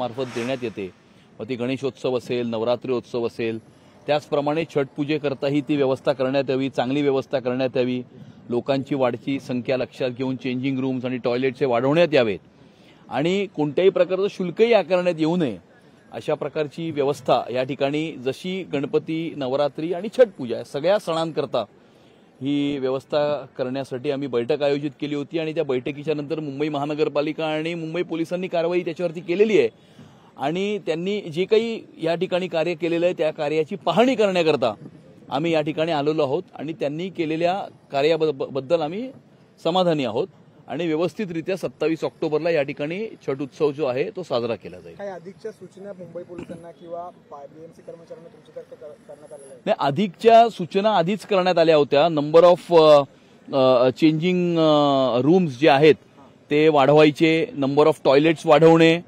मार्फत देण्यात येते, मग ती गणेशोत्सव असेल, नवरात्रोत्सव असेल, त्याचप्रमाणे छठपूजेकरताही ती व्यवस्था करण्यात यावी, चांगली व्यवस्था करण्यात यावी. लोकांची वाढती संख्या लक्षात घेऊन चेंजिंग रूम्स आणि टॉयलेट्स वाढवण्यात यावेत आणि कोणत्याही प्रकारचं शुल्कही आकारण्यात येऊ नये अशा प्रकारची व्यवस्था या ठिकाणी, जशी गणपती, नवरात्री आणि छठपूजा या सगळ्या सणांकरता ही व्यवस्था करण्यासाठी आम्ही बैठक आयोजित केली होती आणि त्या बैठकीच्या नंतर मुंबई महानगरपालिका आणि मुंबई पोलिसांनी कारवाई त्याच्यावरती केलेली आहे आणि त्यांनी जे काही या ठिकाणी कार्य केलेलं आहे त्या कार्याची पाहणी करण्याकरता आम्ही या ठिकाणी आलेलो आहोत आणि त्यांनी केलेल्या कार्याबद्दल आम्ही समाधानी आहोत आणि व्यवस्थितरित्या 27 ऑक्टोबरला या ठिकाणी छठ उत्सव जो आहे तो साजरा केला जाईल. काही अधिकच्या सूचना मुंबई पोलिसांना किंवा बीएमसी कर्मचाऱ्यांना तुमच्यातर्फे करण्यात आलेल्या आहेत? नाही, अधिकच्या सूचना आधीच करण्यात आल्या होत्या. नंबर ऑफ चेंजिंग रूम्स जे आहेत ते वाढवायचे, नंबर ऑफ टॉयलेट्स वाढवणे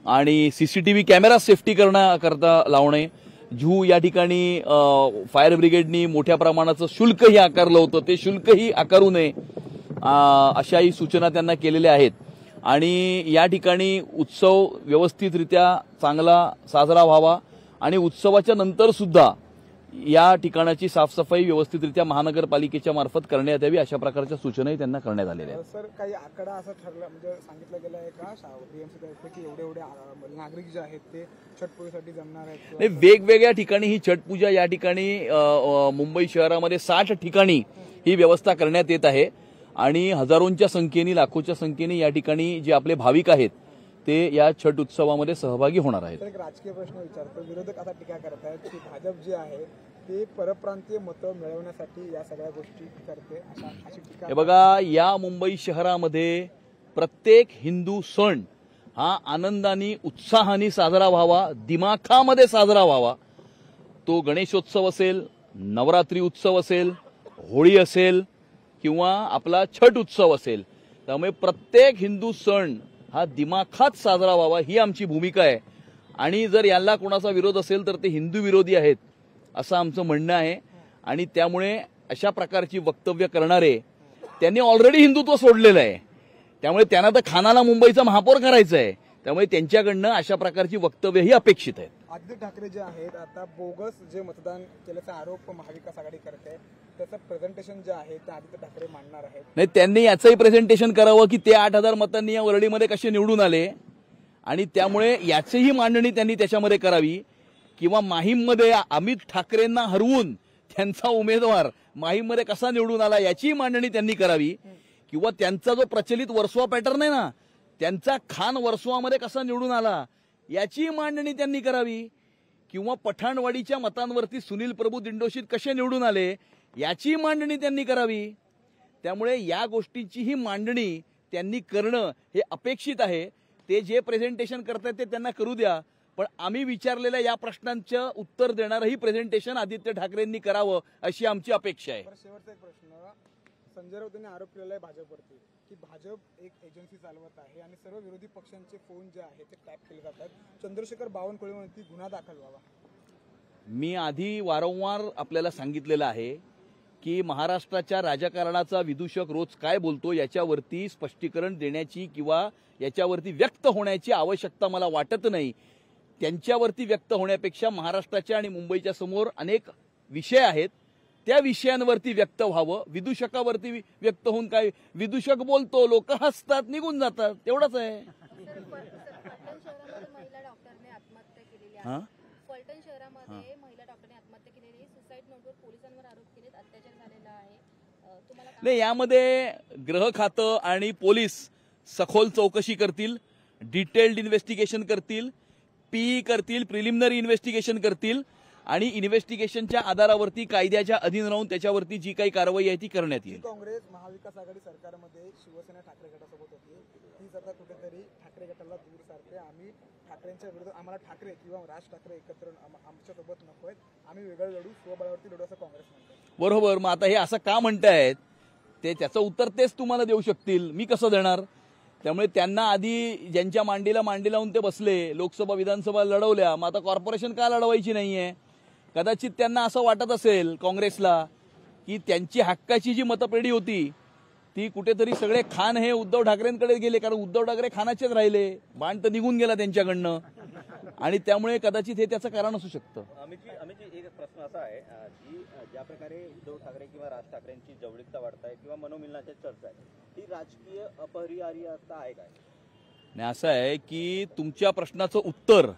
आणि सीसीटीव्ही कॅमेरा सेफ्टी करता लावणे. जू या ठिकाणी फायर ब्रिगेडनी मोठ्या प्रमाणाचं शुल्कही आकारलं होतं, ते शुल्कही आकारू नये अशाही सूचना त्यांना केलेल्या आहेत आणि या ठिकाणी उत्सव व्यवस्थितरित्या चांगला साजरा व्हावा आणि उत्सवाच्या नंतर सुद्धा या ठिकाणाची साफसफाई व्यवस्थितरित्या महानगरपालिकेच्या मार्फत करण्यात यावी अशा प्रकारच्या सूचनाही त्यांना करण्यात आलेल्या आहेत. सर, काही आकडा असं ठरला म्हणजे सांगितलं गेलं आहे का बीएमसी की एवढे नागरिक जे आहेत ते छठपूजेसाठी जमणार आहेत? वेगवेगळ्या ठिकाणी ही छठपूजा या ठिकाणी मुंबई शहरामध्ये 60 ठिकाणी ही व्यवस्था करण्यात येत आहे आणि हजारोंच्या संख्येने, लाखोच्या संख्येने या ठिकाणी जे आपले भाविक आहेत ते या छठ उत्सवामध्ये सहभागी होणार आहेत. एक राजकीय प्रश्न विचारतो, विरोधक आता टीका करत आहेत की भाजप जे आहे ते परप्रांतीय मतं मिळवण्यासाठी या सगळ्या गोष्टी करते अशी टीका. हे बघा, या मुंबई शहरामध्ये प्रत्येक हिंदू सण हा आनंदाने, उत्साहाने साजरा व्हावा, दिमाखामध्ये साजरा व्हावा. तो गणेशोत्सव असेल, नवरात्री उत्सव असेल, होळी असेल किंवा आपला छठ उत्सव असेल, त्यामुळे प्रत्येक हिंदू सण हा दिमाखात साजरा व्हावा ही आमची भूमिका आहे आणि जर याला कोणाचा विरोध असेल तर ते हिंदू विरोधी आहेत असं आमचं म्हणणं आहे आणि त्यामुळे अशा प्रकारची वक्तव्य करणारे त्यांनी ऑलरेडी हिंदुत्व सोडलेलं आहे, त्यामुळे त्यांना तर खानाला मुंबईचा महापौर करायचं आहे, त्यामुळे त्यांच्याकडनं अशा प्रकारची वक्तव्यही अपेक्षित आहेत. आदित्य ठाकरे जे आहेत आता बोगस जे मतदान केल्याचा आरोप महाविकास आघाडी करते, त्याचं प्रेझेंटेशन जे आहे ते आदित्य ठाकरे मांडणार आहेत. नाही, त्यांनी याचंही प्रेझेंटेशन करावं की ते 8,000 मतांनी या वरळीमध्ये कसे निवडून आले आणि त्यामुळे याचीही मांडणी त्यांनी त्याच्यामध्ये करावी किंवा माहीममध्ये अमित ठाकरेंना हरवून त्यांचा उमेदवार माहीममध्ये कसा निवडून आला याचीही मांडणी त्यांनी करावी किंवा त्यांचा जो प्रचलित वर्सोवा पॅटर्न आहे ना, त्यांचा खान वर्सोवामध्ये कसा निवडून आला याची मांडणी त्यांनी करावी किंवा पठाणवाडीच्या मतांवरती सुनील प्रभू दिंडोशीत कसे निवडून आले याची मांडणी त्यांनी करावी. त्यामुळे या गोष्टींचीही मांडणी त्यांनी करणं हे अपेक्षित आहे. ते जे प्रेझेंटेशन करतात ते त्यांना करू द्या, पण आम्ही विचारलेल्या या प्रश्नांचं उत्तर देणारही प्रेझेंटेशन आदित्य ठाकरेंनी करावं अशी आमची अपेक्षा आहे. शेवटचा एक प्रश्न, संजय राऊतांनी आरोप केलेला आहे भाजपवरती की भाजप एक एजन्सी चालवत आहे आणि सर्व विरोधी पक्षांचे फोन जे आहेत ते टॅप केले जातात. चंद्रशेखर बावनकुळेवरती गुन्हा दाखल व्हावा. मी आधी वारंवार आपल्याला सांगितलेलं आहे की महाराष्ट्राच्या राजकारणाचा विदूषक रोज काय बोलतो याच्यावरती स्पष्टीकरण देण्याची किंवा याच्यावरती व्यक्त होण्याची आवश्यकता मला वाटत नाही. त्यांच्यावरती व्यक्त होण्यापेक्षा महाराष्ट्राच्या आणि मुंबईच्या समोर अनेक विषय आहेत, त्या विषयांवरती व्यक्त व्हावं. विदूषकावरती व्यक्त होऊन काय, विदूषक बोलतो, लोक हसतात, निघून जातात, तेवढंच आहे. फलटण शहरामध्ये महिला डॉक्टरने आत्महत्या केलेली, सुसाईड नोटवर पोलिसांवर आरोप केलेत, अत्याचार झालेला आहे. नाही, यामध्ये गृह खातं आणि पोलीस सखोल चौकशी करतील, डिटेल्ड इन्व्हेस्टिगेशन करतील, पीई करतील, प्रिलिमिनरी इन्व्हेस्टिगेशन करतील आणि इन्व्हेस्टिगेशनच्या आधारावरती कायद्याच्या अधीन राहून त्याच्यावरती जी काही कारवाई आहे ती करण्यात येईल. काँग्रेस महाविकास आघाडी सरकारमध्ये शिवसेना ठाकरे गटासोबत होती, ती आता कुठेतरी ठाकरे गटाला दूर सारते. आम्ही ठाकरेंच्या विरोधात, आम्हाला ठाकरे किंवा राज ठाकरे एकत्र आमच्यासोबत नकोय, आम्ही वेगळं लढू, स्वबळावरती लढू असं काँग्रेस म्हणतो. बरोबर, मग आता हे असं का म्हणतायत ते त्याचं उत्तर तेच तुम्हाला देऊ शकतील, मी कसं देणार. त्यामुळे त्यांना आधी ज्यांच्या मांडी लावून ते बसले, लोकसभा विधानसभा लढवल्या, मग आता कॉर्पोरेशन का लढवायची नाहीये. कदाचित त्यांना असं वाटत असेल काँग्रेसला की त्यांची हक्काची जी मतपेढी होती ती कुठेतरी सगळे खान हे उद्धव ठाकरेंकडे गेले, कारण उद्धव ठाकरे खानाचेच राहिले, बाण तर निघून गेला त्यांच्याकडनं. आणि त्यामुळे कदाचित हे त्याचं कारण असू शकतं. अमितजी एक प्रश्न असा आहे की ज्या प्रकारे उद्धव ठाकरे किंवा राज ठाकरेंची जवळीकता वाढत आहे किंवा मनोमिलनाची चर्चा आहे, ती राजकीय अपरिहार्यता आहे काय? आणि असं आहे की तुमच्या प्रश्नाचं उत्तर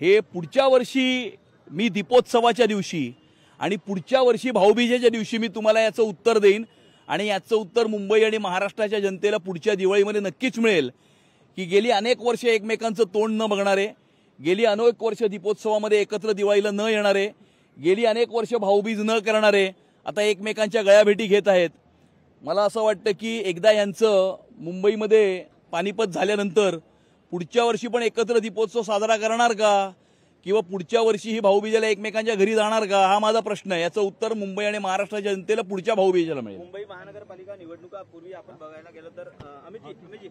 हे पुढच्या वर्षी मी दीपोत्सवाच्या दिवशी आणि पुढच्या वर्षी भाऊबीजेच्या दिवशी मी तुम्हाला याचं उत्तर देईन. आणि याचं उत्तर मुंबई आणि महाराष्ट्राच्या जनतेला पुढच्या दिवाळीमध्ये नक्कीच मिळेल की गेली अनेक वर्ष एकमेकांचं तोंड न बघणारे, गेली अनेक वर्ष दीपोत्सवामध्ये एकत्र दिवाळीला न येणारे, गेली अनेक वर्ष भाऊबीज न करणारे आता एकमेकांच्या गळ्याभेटी घेत आहेत. मला असं वाटतं की एकदा यांचं मुंबईमध्ये पानिपत झाल्यानंतर पुढच्या वर्षी पण एकत्र दीपोत्सव साजरा करणार का, किंवा पुढच्या वर्षी ही भाऊबीजेला एकमेकांच्या घरी जाणार का, हा माझा प्रश्न आहे. याचं उत्तर मुंबई आणि महाराष्ट्राच्या जनतेला पुढच्या भाऊबीजेला मिळेल. मुंबई महानगरपालिका निवडणुकापूर्वी आपण बघायला गेलो तर अमितजी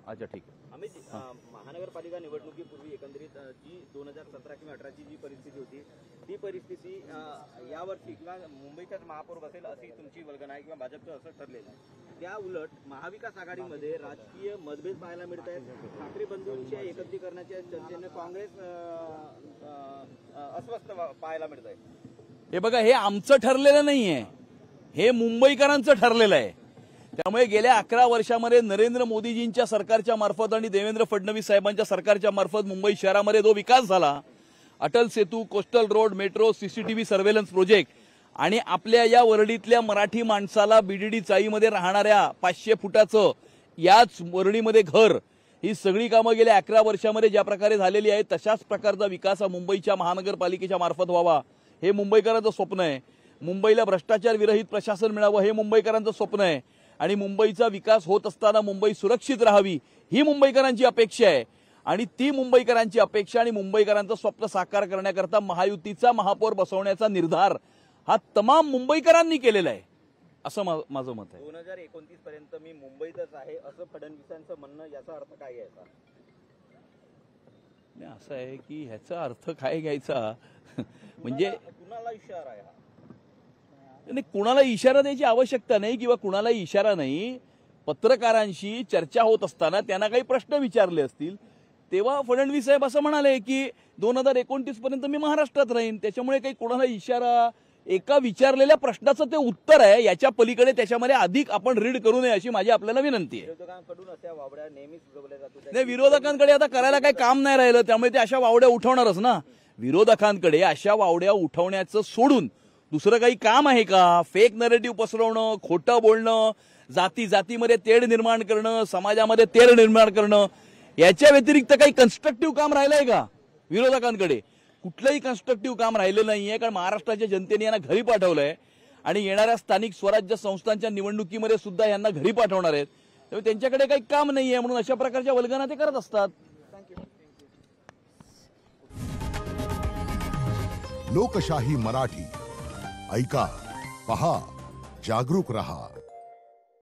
अच्छा ठीक आहे. अमितजी, महानगरपालिका निवडणुकीपूर्वी एकंदरीत जी 2017 किंवा 18ची जी परिस्थिती होती, ती परिस्थिती यावर्षी किंवा मुंबईचाच महापौर बसेल अशी तुमची वल्गना आहे किंवा भाजपचं असं ठरलेलं आहे. त्या उलट महाविकास आघाडीमध्ये राजकीय मतभेद पाहायला मिळत आहेत. ठाकरे बंधूंच्या एकत्रीकरणाच्या चर्चेने काँग्रेस अस्वस्थ पाहायला मिळत आहे. हे बघा, हे आमचं ठरलेलं नाहीये, हे मुंबईकरांचं ठरलेलं आहे. त्यामुळे गेल्या 11 वर्षामध्ये नरेंद्र मोदीजींच्या सरकारच्या मार्फत आणि देवेंद्र फडणवीस साहेबांच्या सरकारच्या मार्फत मुंबई शहरामध्ये जो विकास झाला, Atal Setu, coastal road, metro, CCTV surveillance project आणि आपल्या या वरळीतल्या मराठी माणसाला बीडीडी चाळीमध्ये राहणाऱ्या 500 फुटाचं याच वरळीमध्ये घर, ही सगळी कामं गेल्या 11 वर्षामध्ये ज्या प्रकारे झालेली आहेत तशाच प्रकारचा विकास हा मुंबईच्या महानगरपालिकेच्या मार्फत व्हावा हे मुंबईकरांचं स्वप्न आहे. मुंबईला भ्रष्टाचार विरहित प्रशासन मिळावं हे मुंबईकरांचं स्वप्न आहे. आणि मुंबईचा विकास होत असताना मुंबई सुरक्षित राहावी ही मुंबईकरांची अपेक्षा आहे. आणि ती मुंबईकरांची अपेक्षा आणि मुंबईकरांचं स्वप्न साकार करण्याकरता महायुतीचा महापौर बसवण्याचा निर्धार हा तमाम मुंबईकरांनी केलेला आहे, असं माझं मत आहे. 2029 पर्यंत मी मुंबईतच आहे असं फडणवीसांचं म्हणणं, याचा अर्थ काय घ्यायचा? असं आहे की ह्याचा अर्थ काय घ्यायचा म्हणजे कुणाला इशारा आहे हा? नाही, कुणाला इशारा द्यायची आवश्यकता नाही किंवा कुणाला इशारा नाही. पत्रकारांशी चर्चा होत असताना त्यांना काही प्रश्न विचारले असतील तेव्हा फडणवीस साहेब असं म्हणाले की 2029 पर्यंत मी महाराष्ट्रात राहीन. त्याच्यामुळे काही कोणाला इशारा, एका विचारलेल्या प्रश्नाचं ते उत्तर आहे, याच्या पलीकडे त्याच्यामध्ये अधिक आपण रीड करू नये अशी माझी आपल्याला विनंती आहे. विरोधकांकडून अशा वावड्या नेहमीच उगवल्या जातात. नाही, विरोधकांकडे आता करायला काही काम नाही राहिलं, त्यामुळे ते अशा वावड्या उठवणारच ना. विरोधकांकडे अशा वावड्या उठवण्याचं सोडून दुसरं काही काम आहे का? फेक नरेटिव्ह पसरवणं, खोटं बोलणं, जातीमध्ये तेढ निर्माण करणं, समाजामध्ये तेढ निर्माण करणं, याच्या व्यतिरिक्त काही कन्स्ट्रक्टिव्ह काम राहिलंय का? विरोधकांकडे कुठलंही कन्स्ट्रक्टिव्ह काम राहिलं नाहीये, कारण महाराष्ट्राच्या जनतेने यांना घरी पाठवलंय आणि येणाऱ्या स्थानिक स्वराज्य संस्थांच्या निवडणुकीमध्ये सुद्धा यांना घरी पाठवणार आहेत. त्यामुळे त्यांच्याकडे काही काम नाहीये, म्हणून अशा प्रकारच्या वल्गना ते करत असतात. लोकशाही मराठी ऐका, पहा, जागरूक रहा.